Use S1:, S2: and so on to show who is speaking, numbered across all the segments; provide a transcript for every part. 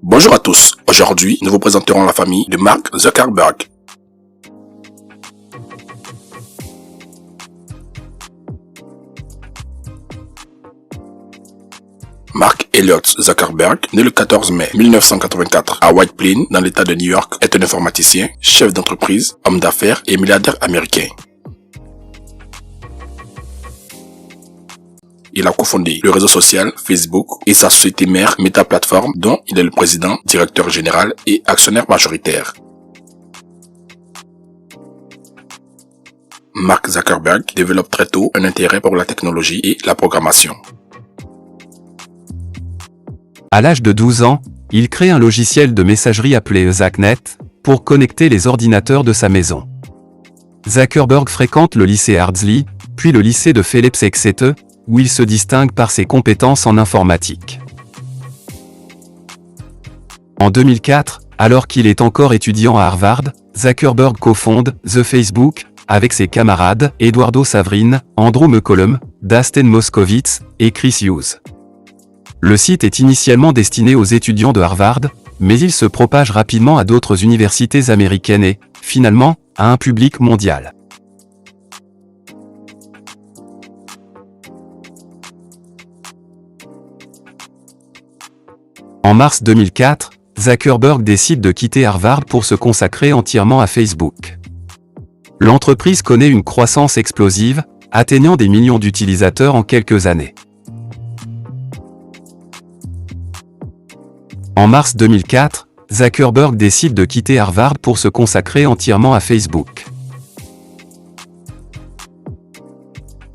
S1: Bonjour à tous, aujourd'hui nous vous présenterons la famille de Mark Zuckerberg. Mark Elliott Zuckerberg, né le 14 mai 1984 à White Plains dans l'état de New York, est un informaticien, chef d'entreprise, homme d'affaires et milliardaire américain. Il a cofondé le réseau social Facebook et sa société mère Meta Platforms, dont il est le président, directeur général et actionnaire majoritaire. Mark Zuckerberg développe très tôt un intérêt pour la technologie et la programmation.
S2: À l'âge de 12 ans, il crée un logiciel de messagerie appelé ZackNet pour connecter les ordinateurs de sa maison. Zuckerberg fréquente le lycée Ardsley, puis le lycée de Phillips Exeter, où il se distingue par ses compétences en informatique. En 2004, alors qu'il est encore étudiant à Harvard, Zuckerberg cofonde The Facebook avec ses camarades Eduardo Saverin, Andrew McCollum, Dustin Moskovitz et Chris Hughes. Le site est initialement destiné aux étudiants de Harvard, mais il se propage rapidement à d'autres universités américaines et, finalement, à un public mondial. En mars 2004, Zuckerberg décide de quitter Harvard pour se consacrer entièrement à Facebook. L'entreprise connaît une croissance explosive, atteignant des millions d'utilisateurs en quelques années. En mars 2004, Zuckerberg décide de quitter Harvard pour se consacrer entièrement à Facebook.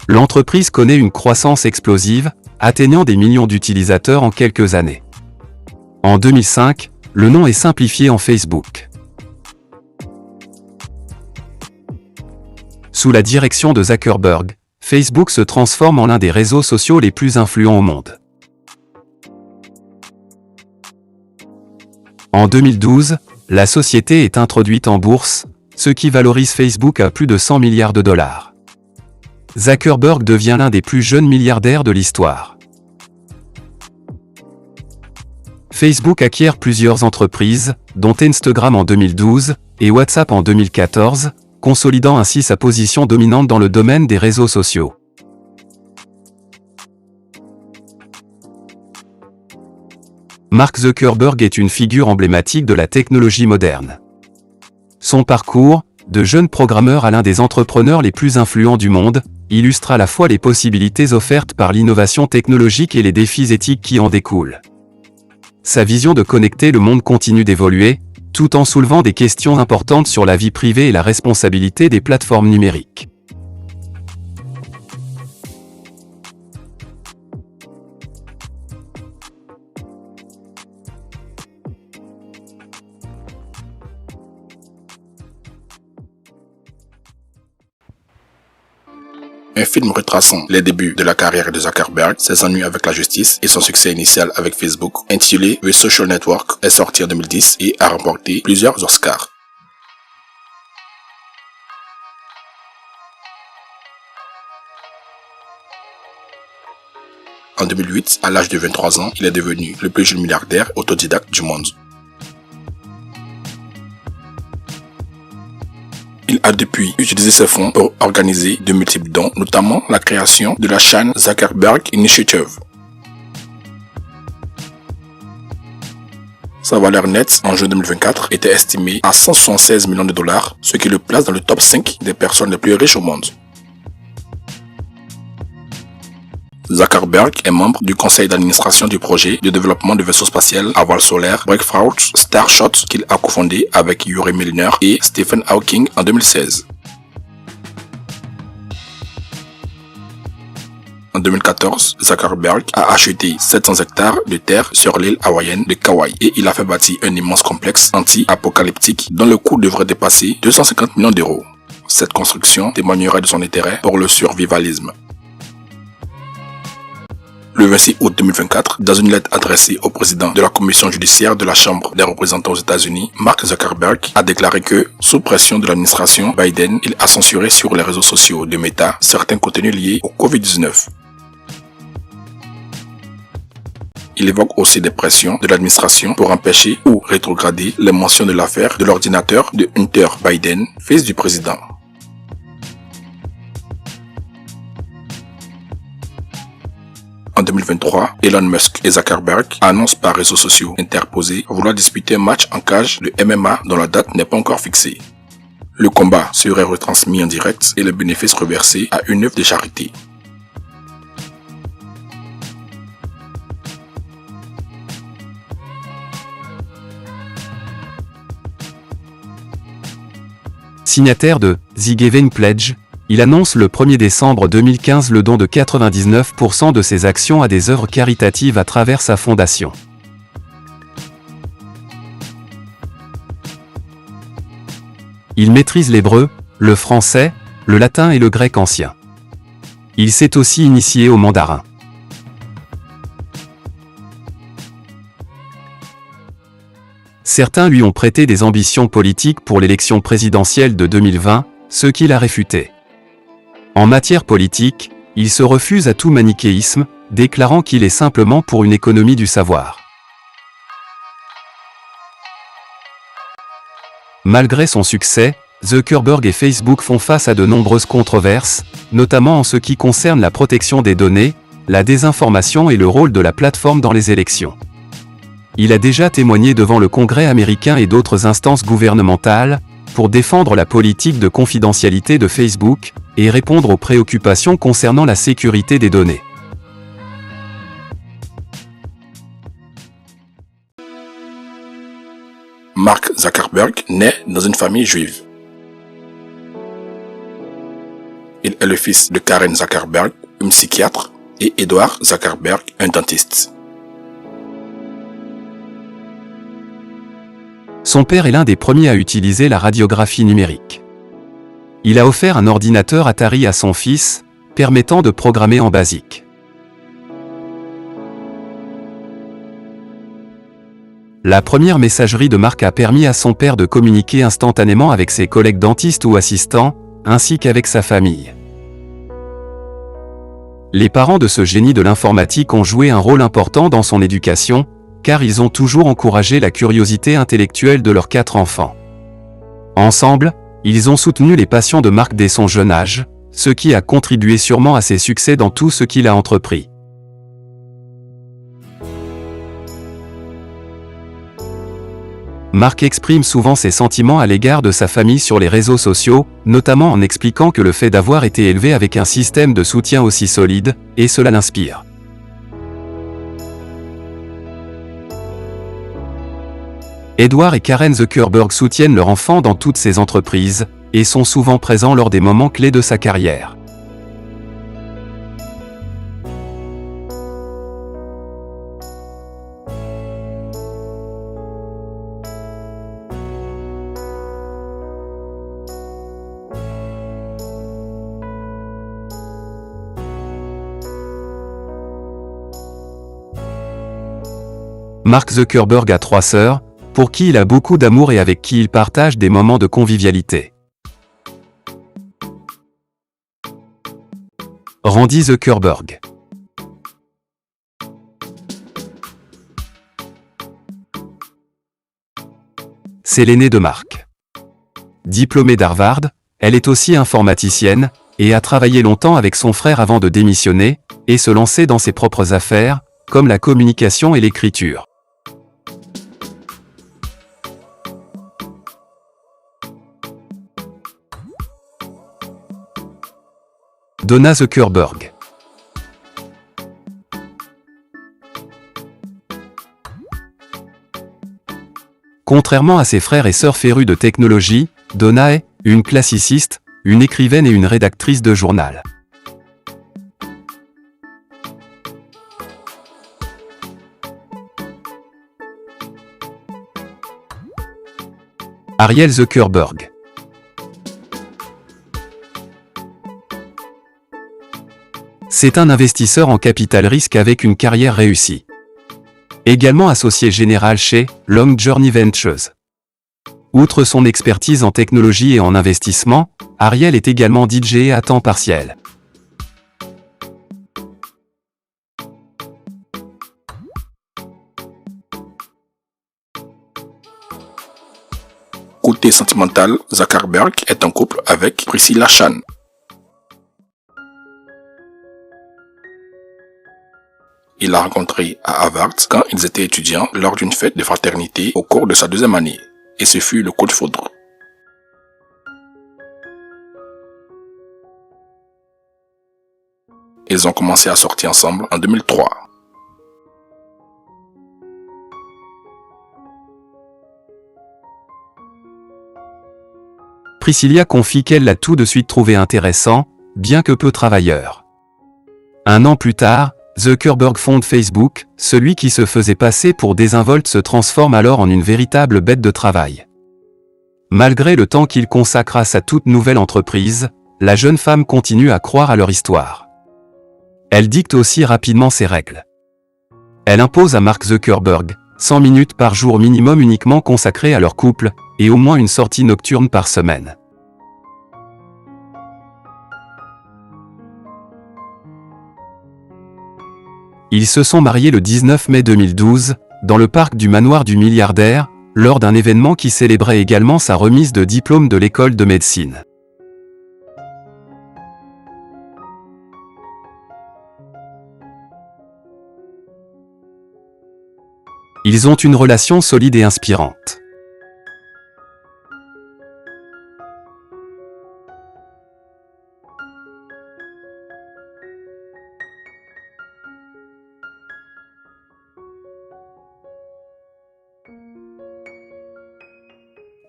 S2: L'entreprise connaît une croissance explosive, atteignant des millions d'utilisateurs en quelques années. En 2005, le nom est simplifié en Facebook. Sous la direction de Zuckerberg, Facebook se transforme en l'un des réseaux sociaux les plus influents au monde. En 2012, la société est introduite en bourse, ce qui valorise Facebook à plus de 100 milliards de dollars. Zuckerberg devient l'un des plus jeunes milliardaires de l'histoire. Facebook acquiert plusieurs entreprises, dont Instagram en 2012 et WhatsApp en 2014, consolidant ainsi sa position dominante dans le domaine des réseaux sociaux. Mark Zuckerberg est une figure emblématique de la technologie moderne. Son parcours, de jeune programmeur à l'un des entrepreneurs les plus influents du monde, illustre à la fois les possibilités offertes par l'innovation technologique et les défis éthiques qui en découlent. Sa vision de connecter le monde continue d'évoluer, tout en soulevant des questions importantes sur la vie privée et la responsabilité des plateformes numériques.
S1: Un film retraçant les débuts de la carrière de Zuckerberg, ses ennuis avec la justice et son succès initial avec Facebook, intitulé The Social Network, est sorti en 2010 et a remporté plusieurs Oscars. En 2008, à l'âge de 23 ans, il est devenu le plus jeune milliardaire autodidacte du monde. Il a depuis utilisé ses fonds pour organiser de multiples dons, notamment la création de la chaîne Zuckerberg Initiative. Sa valeur nette en juin 2024 était estimée à 176 millions de dollars, ce qui le place dans le top 5 des personnes les plus riches au monde. Zuckerberg est membre du conseil d'administration du projet de développement de vaisseaux spatials à voile solaire Breakthrough Starshot qu'il a cofondé avec Yuri Milner et Stephen Hawking en 2016. En 2014, Zuckerberg a acheté 700 hectares de terre sur l'île hawaïenne de Kauai et il a fait bâtir un immense complexe anti-apocalyptique dont le coût devrait dépasser 250 millions d'euros. Cette construction témoignerait de son intérêt pour le survivalisme. Le 26 août 2024, dans une lettre adressée au président de la commission judiciaire de la Chambre des représentants aux États-Unis, Mark Zuckerberg a déclaré que, sous pression de l'administration Biden, il a censuré sur les réseaux sociaux de Meta certains contenus liés au Covid-19. Il évoque aussi des pressions de l'administration pour empêcher ou rétrograder les mentions de l'affaire de l'ordinateur de Hunter Biden, fils du président. En 2023, Elon Musk et Zuckerberg annoncent par réseaux sociaux interposés vouloir disputer un match en cage de MMA dont la date n'est pas encore fixée. Le combat serait retransmis en direct et les bénéfices reversés à une œuvre de charité.
S2: Signataire de The Giving Pledge, il annonce le 1er décembre 2015 le don de 99% de ses actions à des œuvres caritatives à travers sa fondation. Il maîtrise l'hébreu, le français, le latin et le grec ancien. Il s'est aussi initié au mandarin. Certains lui ont prêté des ambitions politiques pour l'élection présidentielle de 2020, ce qu'il a réfuté. En matière politique, il se refuse à tout manichéisme, déclarant qu'il est simplement pour une économie du savoir. Malgré son succès, Zuckerberg et Facebook font face à de nombreuses controverses, notamment en ce qui concerne la protection des données, la désinformation et le rôle de la plateforme dans les élections. Il a déjà témoigné devant le Congrès américain et d'autres instances gouvernementales, pour défendre la politique de confidentialité de Facebook, et répondre aux préoccupations concernant la sécurité des données.
S1: Mark Zuckerberg naît dans une famille juive. Il est le fils de Karen Zuckerberg, une psychiatre, et Edward Zuckerberg, un dentiste.
S2: Son père est l'un des premiers à utiliser la radiographie numérique. Il a offert un ordinateur Atari à son fils, permettant de programmer en BASIC. La première messagerie de Mark a permis à son père de communiquer instantanément avec ses collègues dentistes ou assistants, ainsi qu'avec sa famille. Les parents de ce génie de l'informatique ont joué un rôle important dans son éducation, car ils ont toujours encouragé la curiosité intellectuelle de leurs 4 enfants. Ensemble, ils ont soutenu les passions de Mark dès son jeune âge, ce qui a contribué sûrement à ses succès dans tout ce qu'il a entrepris. Mark exprime souvent ses sentiments à l'égard de sa famille sur les réseaux sociaux, notamment en expliquant que le fait d'avoir été élevé avec un système de soutien aussi solide, et cela l'inspire. Edward et Karen Zuckerberg soutiennent leur enfant dans toutes ses entreprises, et sont souvent présents lors des moments clés de sa carrière. Mark Zuckerberg a 3 sœurs, pour qui il a beaucoup d'amour et avec qui il partage des moments de convivialité. Randy Zuckerberg. C'est l'aînée de Mark. Diplômée d'Harvard, elle est aussi informaticienne, et a travaillé longtemps avec son frère avant de démissionner, et se lancer dans ses propres affaires, comme la communication et l'écriture. Donna Zuckerberg. Contrairement à ses frères et sœurs férus de technologie, Donna est une classiciste, une écrivaine et une rédactrice de journal. Ariel Zuckerberg. C'est un investisseur en capital risque avec une carrière réussie. Également associé général chez Long Journey Ventures. Outre son expertise en technologie et en investissement, Ariel est également DJ à temps partiel.
S1: côté sentimental, Zuckerberg est en couple avec Priscilla Chan. Il l'a rencontrée à Harvard quand ils étaient étudiants lors d'une fête de fraternité au cours de sa 2e année. Et ce fut le coup de foudre. Ils ont commencé à sortir ensemble en 2003.
S2: Priscilla confie qu'elle l'a tout de suite trouvé intéressant, bien que peu travailleur. 1 an plus tard, Zuckerberg fonde Facebook, celui qui se faisait passer pour désinvolte se transforme alors en une véritable bête de travail. Malgré le temps qu'il consacre à sa toute nouvelle entreprise, la jeune femme continue à croire à leur histoire. Elle dicte aussi rapidement ses règles. Elle impose à Mark Zuckerberg 100 minutes par jour minimum uniquement consacrées à leur couple, et au moins une sortie nocturne par semaine. Ils se sont mariés le 19 mai 2012, dans le parc du manoir du milliardaire, lors d'un événement qui célébrait également sa remise de diplôme de l'école de médecine. Ils ont une relation solide et inspirante.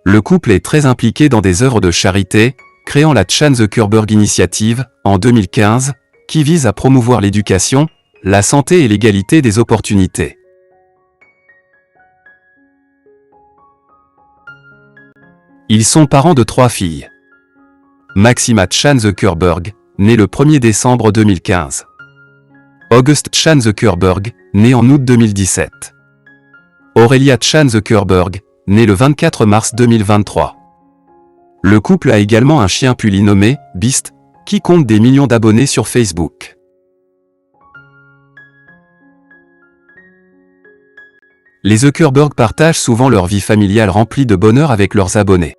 S2: Le couple est très impliqué dans des œuvres de charité, créant la Chan Zuckerberg Initiative, en 2015, qui vise à promouvoir l'éducation, la santé et l'égalité des opportunités. Ils sont parents de 3 filles. Maxima Chan Zuckerberg, née le 1er décembre 2015. August Chan Zuckerberg, né en août 2017. Aurelia Chan Zuckerberg, née le 24 mars 2023. Le couple a également un chien puli nommé Beast, qui compte des millions d'abonnés sur Facebook. Les Zuckerberg partagent souvent leur vie familiale remplie de bonheur avec leurs abonnés.